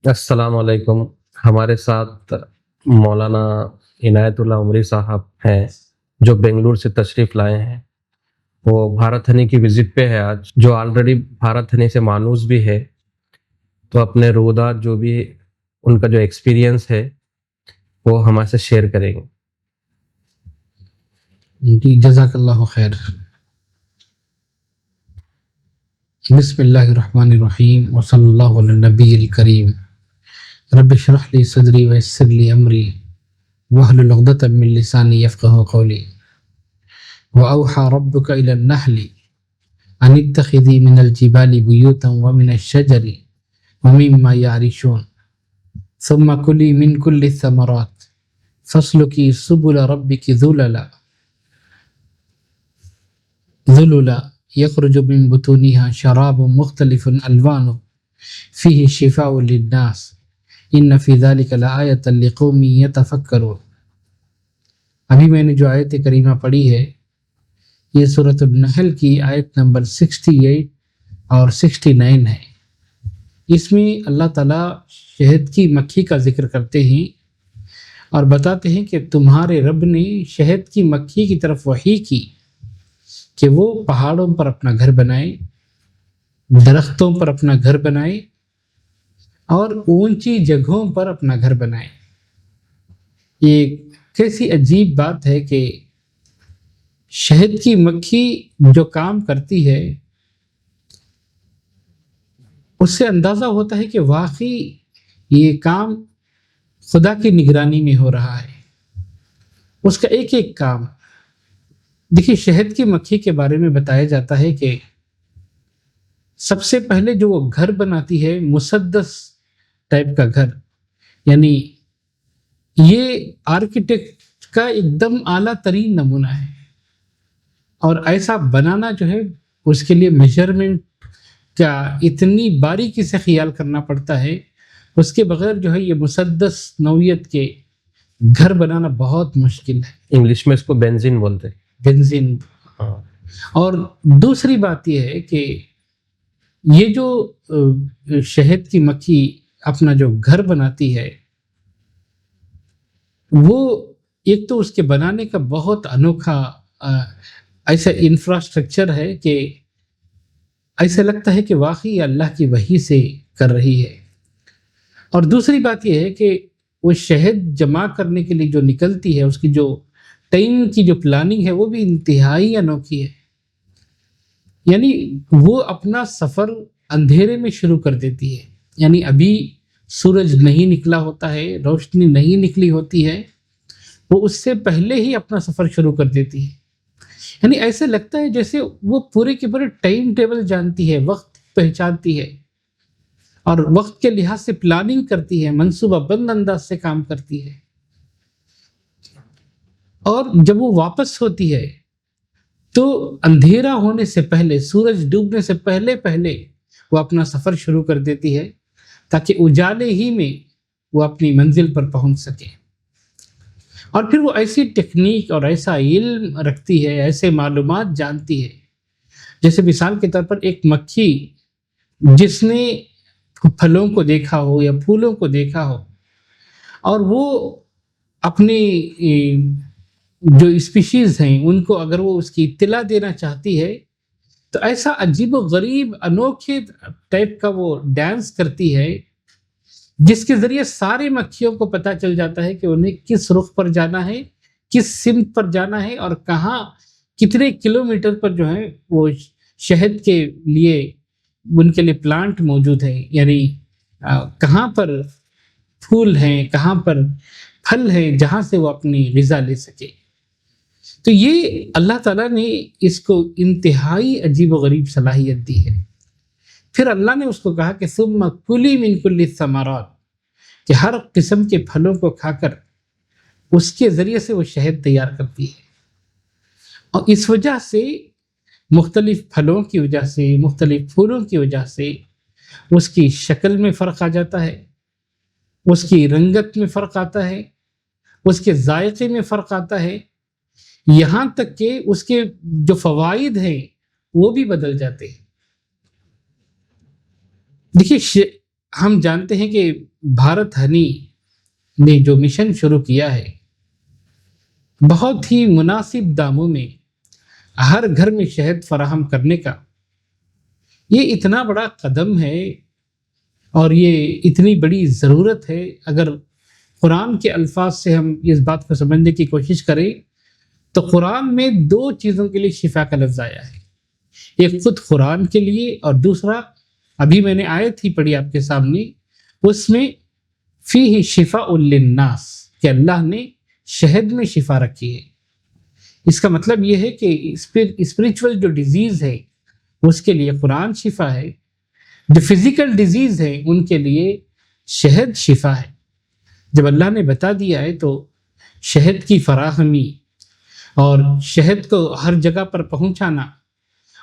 السلام علیکم. ہمارے ساتھ مولانا عنایت اللہ عمری صاحب ہیں جو بنگلور سے تشریف لائے ہیں. وہ بھارت ہنی کی وزٹ پہ ہے آج، جو آلریڈی بھارت ہنی سے مانوس بھی ہے، تو اپنے رودات جو بھی ان کا جو ایکسپیرینس ہے وہ ہمارے سے شیئر کریں گے. جی جزاک اللہ خیر. بسم اللہ الرحمن الرحیم وصلی اللہ علی النبی الکریم. رب اشرح لی صدری ویسر لی امری واحلل عقدۃ من لسانی یفقہوا قولی. واوحى ربک الی النحل ان اتخذی من الجبال بیوتا ومن الشجر ومما یعرشون ثم کلی من کل الثمرات فاسلکی سبل ربک ذللا یخرج من بطونها شراب مختلف الوانه فیہ شفاء للناس ان فی ذلک لآیۃ لقوم یتفکرون. ابھی میں نے جو آیت کریمہ پڑھی ہے یہ سورۃ النحل کی آیت نمبر 68 اور 69 ہے. اس میں اللہ تعالیٰ شہد کی مکھی کا ذکر کرتے ہیں اور بتاتے ہیں کہ تمہارے رب نے شہد کی مکھی کی طرف وحی کی کہ وہ پہاڑوں پر اپنا گھر بنائے، درختوں پر اپنا گھر بنائے اور اونچی جگہوں پر اپنا گھر بنائے. یہ کیسی عجیب بات ہے کہ شہد کی مکھی جو کام کرتی ہے اس سے اندازہ ہوتا ہے کہ واقعی یہ کام خدا کی نگرانی میں ہو رہا ہے. اس کا ایک ایک کام دیکھیے. شہد کی مکھی کے بارے میں بتایا جاتا ہے کہ سب سے پہلے جو وہ گھر بناتی ہے مسدس ٹائپ کا گھر، یعنی یہ آرکیٹیکٹ کا ایک دم اعلیٰ ترین نمونہ ہے. اور ایسا بنانا جو ہے اس کے لیے میجرمنٹ کا اتنی باریکی سے خیال کرنا پڑتا ہے، اس کے بغیر جو ہے یہ مسدس نوعیت کے گھر بنانا بہت مشکل ہے. انگلش میں اس کو بینزین بولتے ہیں. بنزین. اور دوسری بات یہ ہے کہ یہ جو شہد کی مکھی اپنا جو گھر بناتی ہے وہ ایک تو اس کے بنانے کا بہت انوکھا ایسا انفراسٹرکچر ہے کہ ایسا لگتا ہے کہ واقعی اللہ کی وحی سے کر رہی ہے. اور دوسری بات یہ ہے کہ وہ شہد جمع کرنے کے لیے جو نکلتی ہے اس کی جو ٹائم کی جو پلاننگ ہے وہ بھی انتہائی انوکھی ہے. یعنی وہ اپنا سفر اندھیرے میں شروع کر دیتی ہے، یعنی ابھی سورج نہیں نکلا ہوتا ہے، روشنی نہیں نکلی ہوتی ہے، وہ اس سے پہلے ہی اپنا سفر شروع کر دیتی ہے. یعنی ایسے لگتا ہے جیسے وہ پورے کے پورے ٹائم ٹیبل جانتی ہے، وقت پہچانتی ہے اور وقت کے لحاظ سے پلاننگ کرتی ہے، منصوبہ بند انداز سے کام کرتی ہے. اور جب وہ واپس ہوتی ہے تو اندھیرا ہونے سے پہلے، سورج ڈوبنے سے پہلے وہ اپنا سفر شروع کر دیتی ہے تاکہ اجالے ہی میں وہ اپنی منزل پر پہنچ سکے. اور پھر وہ ایسی ٹیکنیک اور ایسا علم رکھتی ہے، ایسے معلومات جانتی ہے. جیسے مثال کے طور پر ایک مکھی جس نے پھلوں کو دیکھا ہو یا پھولوں کو دیکھا ہو اور وہ اپنی جو اسپیشیز ہیں ان کو اگر وہ اس کی اطلاع دینا چاہتی ہے تو ایسا عجیب و غریب انوکھے ٹائپ کا وہ ڈانس کرتی ہے جس کے ذریعے سارے مکھیوں کو پتہ چل جاتا ہے کہ انہیں کس رخ پر جانا ہے، کس سمت پر جانا ہے اور کہاں کتنے کلومیٹر پر جو ہے وہ شہد کے لیے ان کے لیے پلانٹ موجود ہے، یعنی کہاں پر پھول ہیں، کہاں پر پھل ہیں جہاں سے وہ اپنی غذا لے سکے. تو یہ اللہ تعالیٰ نے اس کو انتہائی عجیب و غریب صلاحیت دی ہے. پھر اللہ نے اس کو کہا کہ ثم کلی من کل الثمرات، کہ ہر قسم کے پھلوں کو کھا کر اس کے ذریعے سے وہ شہد تیار کرتی ہے. اور اس وجہ سے مختلف پھلوں کی وجہ سے، مختلف پھولوں کی وجہ سے اس کی شکل میں فرق آ جاتا ہے، اس کی رنگت میں فرق آتا ہے، اس کے ذائقے میں فرق آتا ہے، یہاں تک کہ اس کے جو فوائد ہیں وہ بھی بدل جاتے ہیں. دیکھیے ہم جانتے ہیں کہ بھارت ہنی نے جو مشن شروع کیا ہے، بہت ہی مناسب داموں میں ہر گھر میں شہد فراہم کرنے کا، یہ اتنا بڑا قدم ہے اور یہ اتنی بڑی ضرورت ہے۔ اگر قرآن کے الفاظ سے ہم اس بات کو سمجھنے کی کوشش کریں تو قرآن میں 2 چیزوں کے لیے شفا کا لفظ آیا ہے، ایک خود قرآن کے لیے اور دوسرا ابھی میں نے آیت ہی پڑھی آپ کے سامنے، اس میں فیہ شفاء للناس، کہ اللہ نے شہد میں شفا رکھی ہے۔ اس کا مطلب یہ ہے کہ اسپریچول جو ڈیزیز ہے اس کے لیے قرآن شفا ہے، جو فزیکل ڈیزیز ہے ان کے لیے شہد شفا ہے۔ جب اللہ نے بتا دیا ہے تو شہد کی فراہمی اور شہد کو ہر جگہ پر پہنچانا،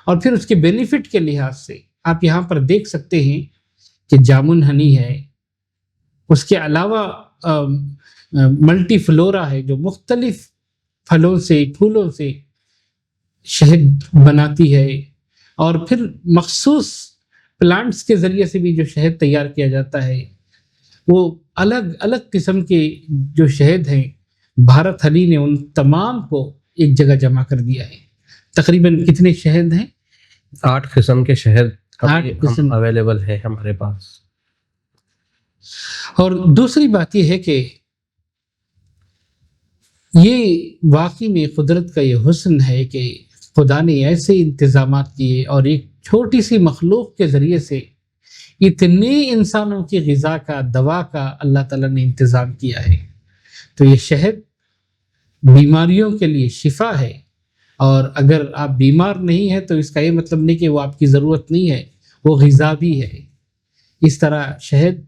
اور پھر اس کے بینیفٹ کے لحاظ سے آپ یہاں پر دیکھ سکتے ہیں کہ جامن ہنی ہے، اس کے علاوہ ملٹی فلورا ہے جو مختلف پھلوں سے پھولوں سے شہد بناتی ہے، اور پھر مخصوص پلانٹس کے ذریعے سے بھی جو شہد تیار کیا جاتا ہے، وہ الگ الگ قسم کے جو شہد ہیں بھارت ہنی نے ان تمام کو ایک جگہ جمع کر دیا ہے۔ تقریباً کتنے شہد ہیں؟ 8 قسم کے شہد 8 قسم اویلیبل ہے ہمارے پاس۔ اور دوسری بات یہ ہے کہ یہ واقعی میں قدرت کا یہ حسن ہے کہ خدا نے ایسے انتظامات کیے اور ایک چھوٹی سی مخلوق کے ذریعے سے اتنے انسانوں کی غذا کا، دوا کا اللہ تعالیٰ نے انتظام کیا ہے۔ تو یہ شہد بیماریوں کے لیے شفا ہے، اور اگر آپ بیمار نہیں ہیں تو اس کا یہ مطلب نہیں کہ وہ آپ کی ضرورت نہیں ہے، وہ غذا بھی ہے۔ اس طرح شہد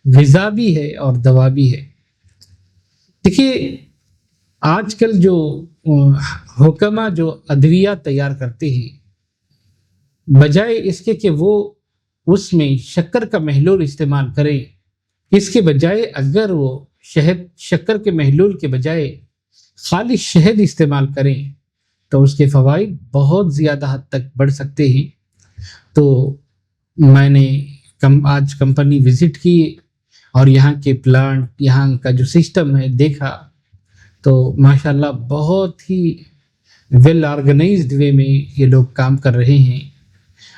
غذا بھی ہے اور دوا بھی ہے۔ دیکھیے آج کل جو حکماء جو ادویہ تیار کرتے ہیں، بجائے اس کے کہ وہ اس میں شکر کا محلول استعمال کریں، اس کے بجائے اگر وہ شکر کے محلول کے بجائے خالص شہد استعمال کریں تو اس کے فوائد بہت زیادہ حد تک بڑھ سکتے ہیں۔ تو میں نے آج کمپنی وزٹ کی اور یہاں کے پلانٹ، یہاں کا جو سسٹم ہے دیکھا، تو ماشاءاللہ بہت ہی ویل آرگنائزڈ وے میں یہ لوگ کام کر رہے ہیں،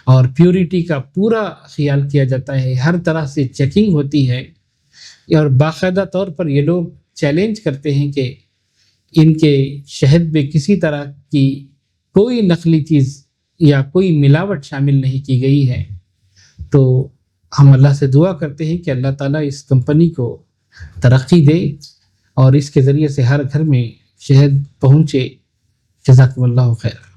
اور پیورٹی کا پورا خیال کیا جاتا ہے، ہر طرح سے چیکنگ ہوتی ہے، اور باقاعدہ طور پر یہ لوگ چیلنج کرتے ہیں کہ ان کے شہد میں کسی طرح کی کوئی نقلی چیز یا کوئی ملاوٹ شامل نہیں کی گئی ہے۔ تو ہم اللہ سے دعا کرتے ہیں کہ اللہ تعالیٰ اس کمپنی کو ترقی دے اور اس کے ذریعے سے ہر گھر میں شہد پہنچے۔ جزاکم اللہ خیر۔